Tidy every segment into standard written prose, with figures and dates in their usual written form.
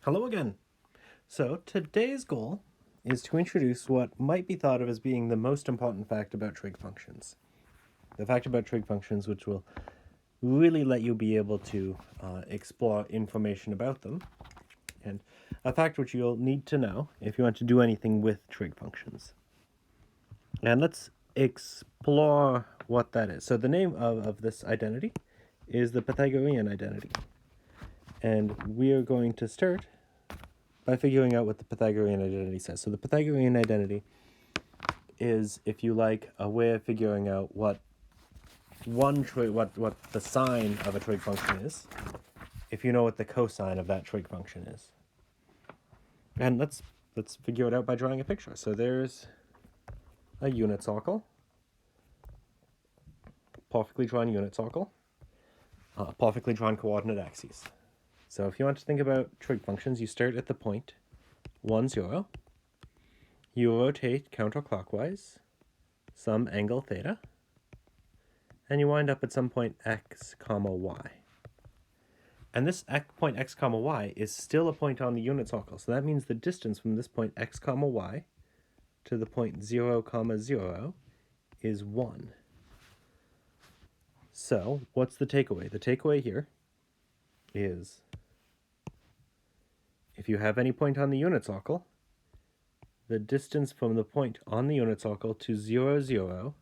Hello again. So today's goal is to introduce what might be thought of as being the most important fact about trig functions. The fact about trig functions which will really let you be able to explore information about them, and a fact which you'll need to know if you want to do anything with trig functions. And let's explore what that is. So the name of this identity is the Pythagorean identity. And we are going to start by figuring out what the Pythagorean identity says. So the Pythagorean identity is, if you like, a way of figuring out what the sine of a trig function is, if you know what the cosine of that trig function is. And let's figure it out by drawing a picture. So there's a unit circle, perfectly drawn unit circle, perfectly drawn coordinate axes. So if you want to think about trig functions, you start at the point 1, 0. You rotate counterclockwise some angle theta, and you wind up at some point x comma y. And this point x comma y is still a point on the unit circle. So that means the distance from this point x comma y to the point 0 comma 0 is 1. So what's the takeaway? The takeaway here is if you have any point on the unit circle, the distance from the point on the unit circle to 0, 0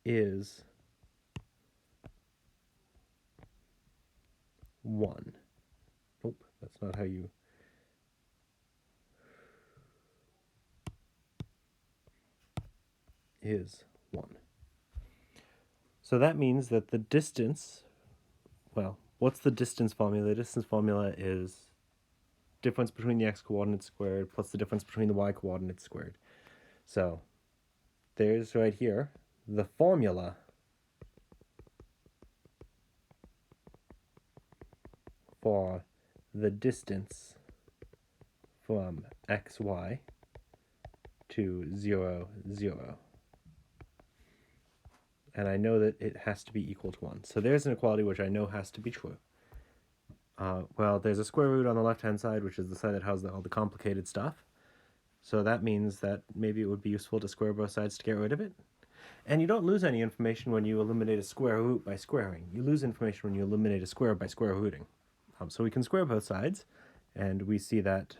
is 1. Nope, that's not how you... is 1. So that means that the distance, well, what's the distance formula? The distance formula is difference between the x coordinates squared plus the difference between the y coordinates squared. So there's right here the formula for the distance from xy to 0, 0. And I know that it has to be equal to 1. So there's an equality which I know has to be true. Well, there's a square root on the left-hand side, which is the side that has all the complicated stuff. So that means that maybe it would be useful to square both sides to get rid of it. And you don't lose any information when you eliminate a square root by squaring. You lose information when you eliminate a square by square rooting. So we can square both sides, and we see that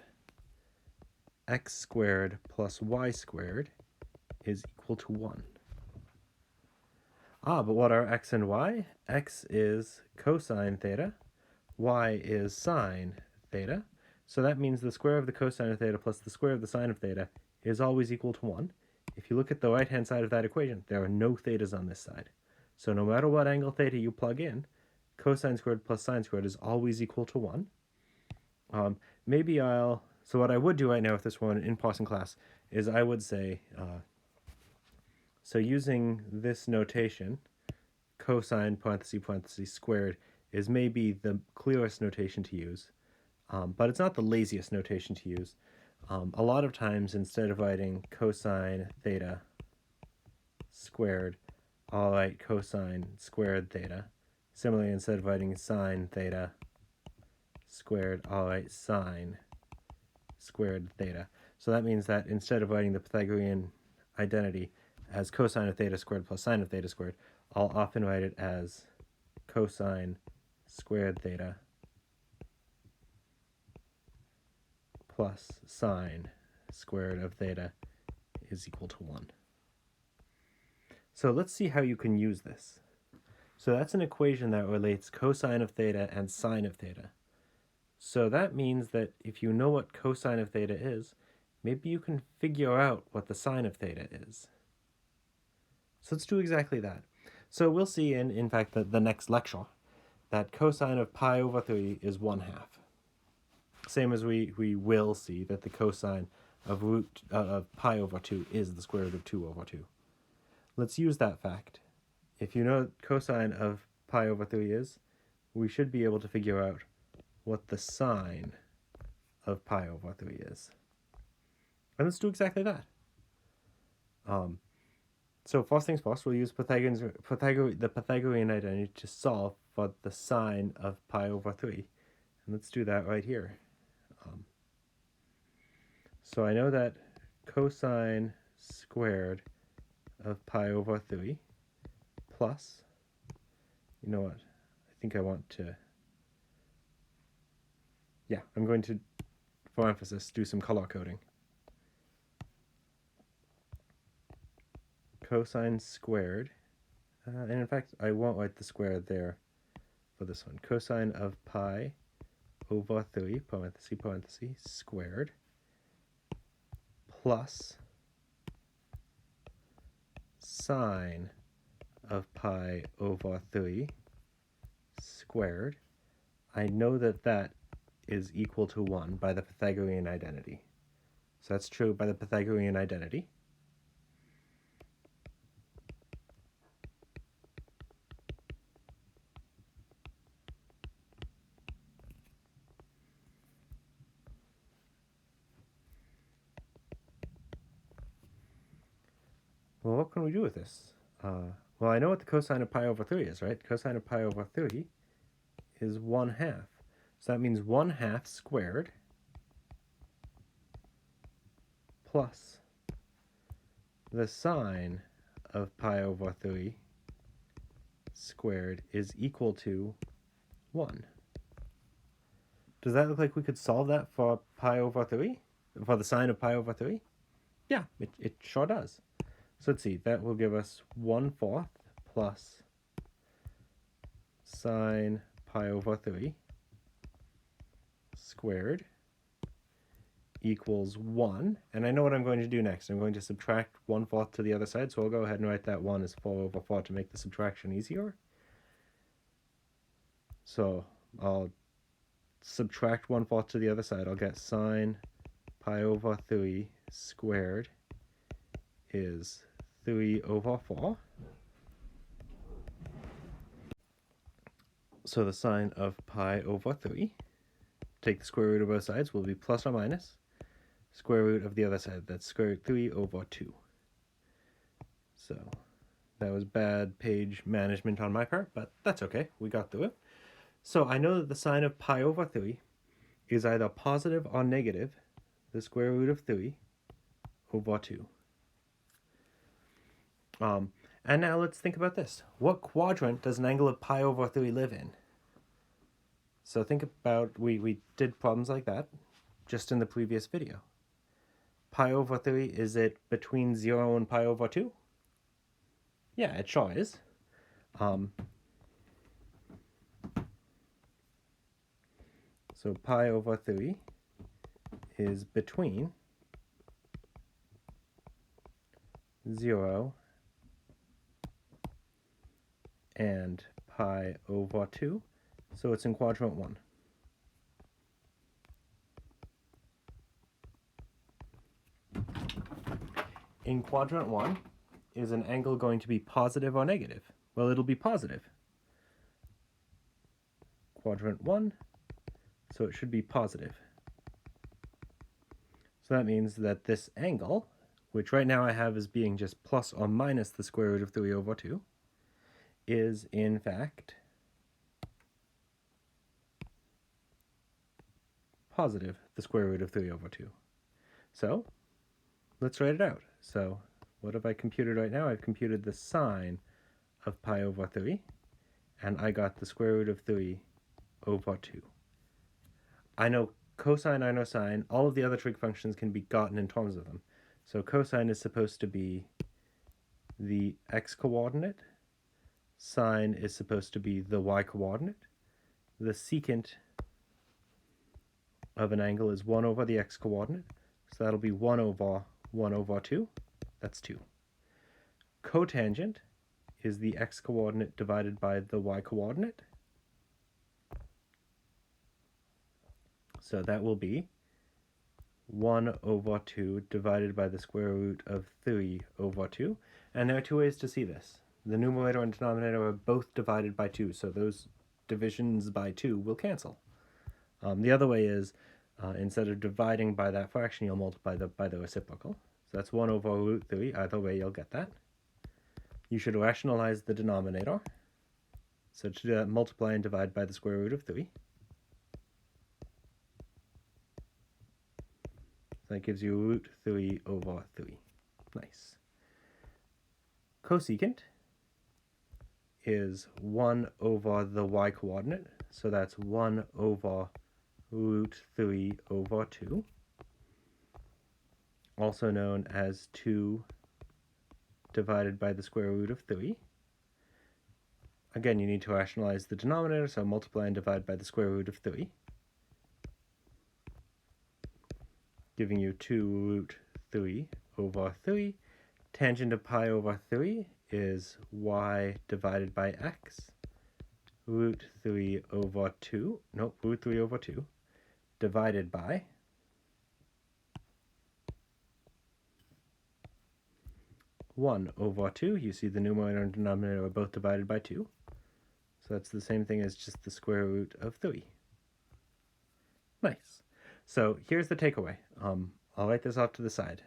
x squared plus y squared is equal to 1. But what are x and y? X is cosine theta, y is sine theta. So that means the square of the cosine of theta plus the square of the sine of theta is always equal to 1. If you look at the right-hand side of that equation, there are no thetas on this side. So no matter what angle theta you plug in, cosine squared plus sine squared is always equal to 1. So what I would do right now if this were an in-person class is I would say, so using this notation, cosine parentheses squared is maybe the clearest notation to use, but it's not the laziest notation to use. A lot of times, instead of writing cosine theta squared, I'll write cosine squared theta. Similarly, instead of writing sine theta squared, I'll write sine squared theta. So that means that instead of writing the Pythagorean identity as cosine of theta squared plus sine of theta squared, I'll often write it as cosine squared theta plus sine squared of theta is equal to 1. So let's see how you can use this. So that's an equation that relates cosine of theta and sine of theta. So that means that if you know what cosine of theta is, maybe you can figure out what the sine of theta is. So let's do exactly that. So we'll see in fact, the next lecture that cosine of pi over 3 is 1/2. Same as we will see that the cosine of pi over 2 is the square root of 2 over 2. Let's use that fact. If you know what cosine of pi over 3 is, we should be able to figure out what the sine of pi over 3 is. And let's do exactly that. So first things first, we'll use the Pythagorean identity to solve for the sine of pi over 3. let's do that right here. So I know that cosine squared of pi over 3 plus, you know what, I think I want to, yeah, I'm going to, for emphasis, do some color coding. Cosine squared, and in fact I won't write the square there for this one. Cosine of pi over 3, parenthesis, parenthesis, squared, plus sine of pi over 3 squared. I know that that is equal to 1 by the Pythagorean identity. So that's true by the Pythagorean identity. Well, what can we do with this? Well, I know what the cosine of pi over 3 is, right? Cosine of pi over 3 is 1/2. So that means 1/2 squared plus the sine of pi over 3 squared is equal to 1. Does that look like we could solve that for pi over 3? For the sine of pi over 3? Yeah, it sure does. So let's see, that will give us 1/4 plus sine pi over 3 squared equals 1. And I know what I'm going to do next. I'm going to subtract 1/4 to the other side, so I'll go ahead and write that 1 as 4 over 4 to make the subtraction easier. So I'll subtract 1/4 to the other side. I'll get sine pi over 3 squared is 3 over 4. So the sine of pi over 3, take the square root of both sides, will be plus or minus square root of the other side. That's square root 3 over 2. So that was bad page management on my part, but that's okay. We got through it. So I know that the sine of pi over 3 is either positive or negative the square root of 3 over 2. And now let's think about this. What quadrant does an angle of pi over 3 live in? So think about, we did problems like that just in the previous video. Pi over 3, is it between 0 and pi over 2? Yeah, it sure is. So pi over 3 is between 0 and pi over 2, so it's in quadrant 1. In quadrant 1, is an angle going to be positive or negative? Well, it'll be positive. Quadrant 1, so it should be positive. So that means that this angle, which right now I have as being just plus or minus the square root of 3 over 2, is in fact positive the square root of 3 over 2. So let's write it out. So what have I computed right now? I've computed the sine of pi over 3, and I got the square root of 3 over 2. I know cosine, I know sine. All of the other trig functions can be gotten in terms of them. So cosine is supposed to be the x-coordinate. Sine is supposed to be the y-coordinate. The secant of an angle is 1 over the x-coordinate. So that'll be 1 over 1 over 2. That's 2. Cotangent is the x-coordinate divided by the y-coordinate. So that will be 1 over 2 divided by the square root of 3 over 2. And there are two ways to see this. The numerator and denominator are both divided by 2, so those divisions by 2 will cancel. The other way is, instead of dividing by that fraction, you'll multiply by the reciprocal. So that's 1 over root 3. Either way, you'll get that. You should rationalize the denominator. So to do that, multiply and divide by the square root of 3. That gives you root 3 over 3. Nice. Cosecant is 1 over the y-coordinate, so that's 1 over root 3 over 2, also known as 2 divided by the square root of 3. Again, you need to rationalize the denominator, so multiply and divide by the square root of 3, giving you 2 root 3 over 3. Tangent of pi over 3 is y divided by x. Root 3 over 2, nope, root 3 over 2, divided by 1 over 2. You see the numerator and denominator are both divided by 2. So that's the same thing as just the square root of 3. Nice. So here's the takeaway. I'll write this off to the side.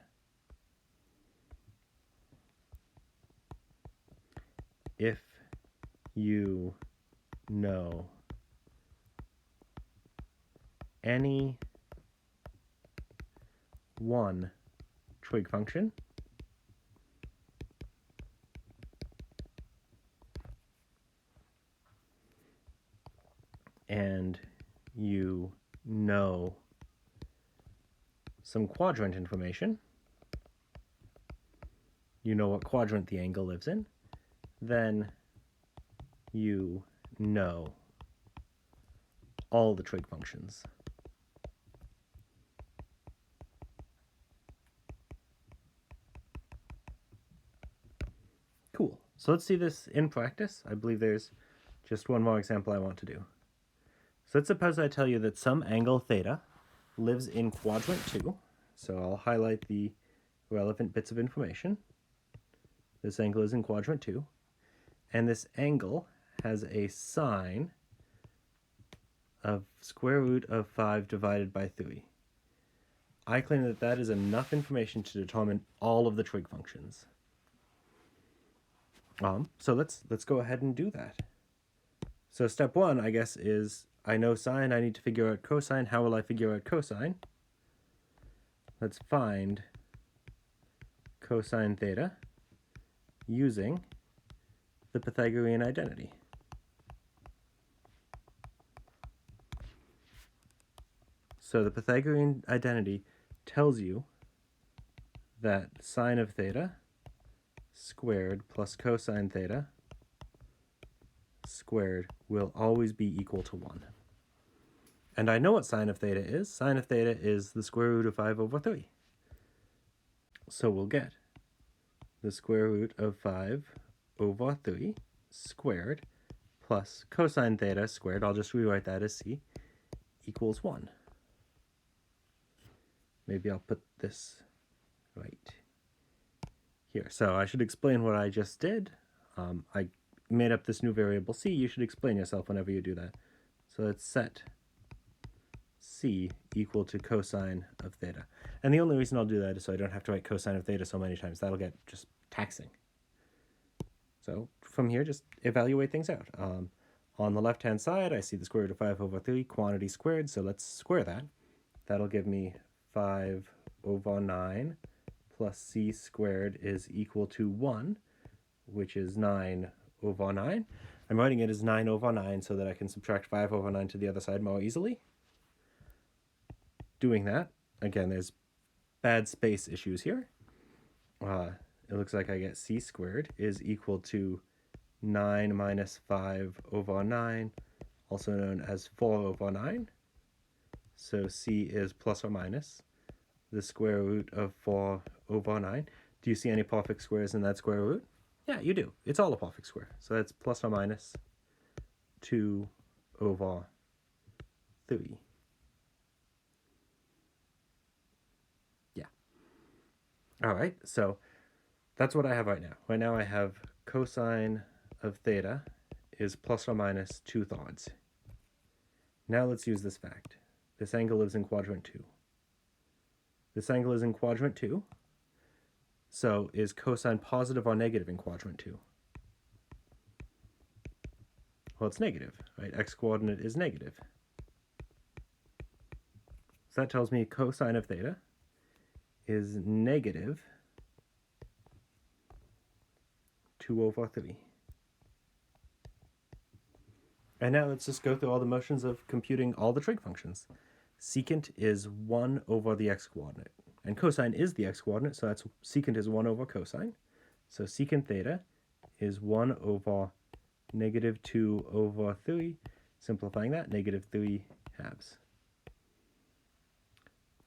If you know any one trig function, and you know some quadrant information, you know what quadrant the angle lives in, then you know all the trig functions. Cool. So let's see this in practice. I believe there's just one more example I want to do. So let's suppose I tell you that some angle theta lives in quadrant 2. So I'll highlight the relevant bits of information. This angle is in quadrant 2. And this angle has a sine of square root of 5 divided by 3. I claim that that is enough information to determine all of the trig functions. So let's go ahead and do that. So step 1, I guess, is I know sine, I need to figure out cosine. How will I figure out cosine? Let's find cosine theta using the Pythagorean identity. So the Pythagorean identity tells you that sine of theta squared plus cosine theta squared will always be equal to 1. And I know what sine of theta is. Sine of theta is the square root of 5 over 3. So we'll get the square root of 5 over 3 squared plus cosine theta squared, I'll just rewrite that as c, equals 1. Maybe I'll put this right here. So I should explain what I just did. I made up this new variable c. You should explain yourself whenever you do that. So let's set c equal to cosine of theta. And the only reason I'll do that is so I don't have to write cosine of theta so many times. That'll get just taxing. So from here, just evaluate things out. On the left-hand side, I see the square root of 5 over 3, quantity squared, so let's square that. That'll give me 5 over 9 plus c squared is equal to 1, which is 9 over 9. I'm writing it as 9 over 9 so that I can subtract 5 over 9 to the other side more easily. Doing that, again, there's bad space issues here. It looks like I get c squared is equal to 9 minus 5 over 9, also known as 4 over 9. So c is plus or minus the square root of 4 over 9. Do you see any perfect squares in that square root? Yeah, you do. It's all a perfect square. So that's plus or minus 2 over 3. Yeah. All right, so that's what I have right now. Right now I have cosine of theta is plus or minus 2/3. Now let's use this fact. This angle is in quadrant 2. This angle is in quadrant 2. So is cosine positive or negative in quadrant 2? Well, it's negative, right? X coordinate is negative. So that tells me cosine of theta is negative 2 over 3. And now let's just go through all the motions of computing all the trig functions. Secant is 1 over the x-coordinate. And cosine is the x-coordinate, so that's secant is 1 over cosine. So secant theta is 1 over negative 2 over 3. Simplifying that, negative 3 halves.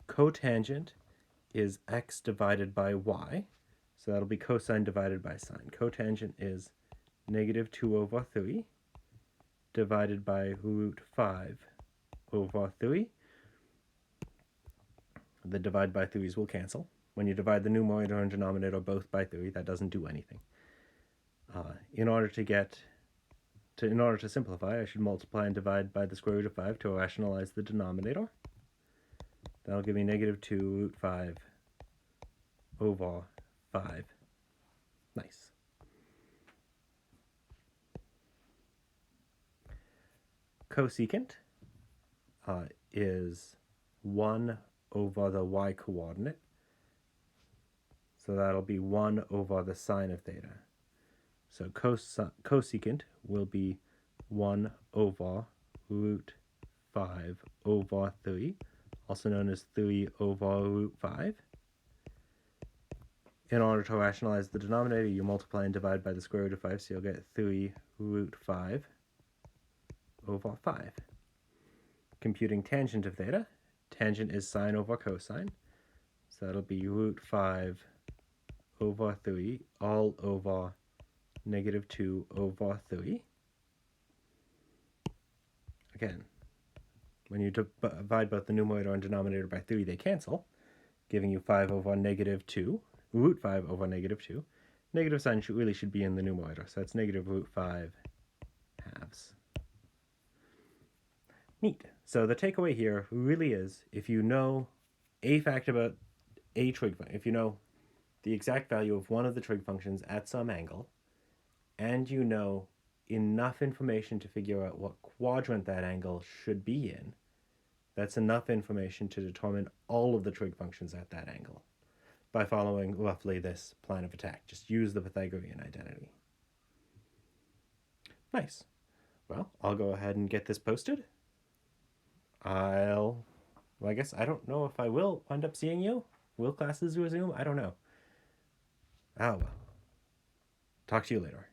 Cotangent is x divided by y. So that'll be cosine divided by sine. Cotangent is negative 2 over 3 divided by root 5 over 3. The divide by 3's will cancel. When you divide the numerator and denominator both by 3, that doesn't do anything. In order to simplify, I should multiply and divide by the square root of 5 to rationalize the denominator. That'll give me negative 2 root 5 over 5. Nice. Cosecant is 1 over the y-coordinate. So that'll be 1 over the sine of theta. So cosecant will be 1 over root 5 over 3, also known as 3 over root 5. In order to rationalize the denominator, you multiply and divide by the square root of 5, so you'll get 3 root 5 over 5. Computing tangent of theta, tangent is sine over cosine, so that'll be root 5 over 3 all over negative 2 over 3. Again, when you divide both the numerator and denominator by 3, they cancel, giving you 5 over negative 2, root 5 over negative 2. Negative sign really should be in the numerator, so that's negative root 5 halves. Neat. So the takeaway here really is, if you know a fact about a trig function, if you know the exact value of one of the trig functions at some angle, and you know enough information to figure out what quadrant that angle should be in, that's enough information to determine all of the trig functions at that angle by following roughly this plan of attack. Just use the Pythagorean identity. Nice. Well, I'll go ahead and get this posted. Well, I guess I don't know if I will end up seeing you. Will classes resume? I don't know. Oh well. Talk to you later.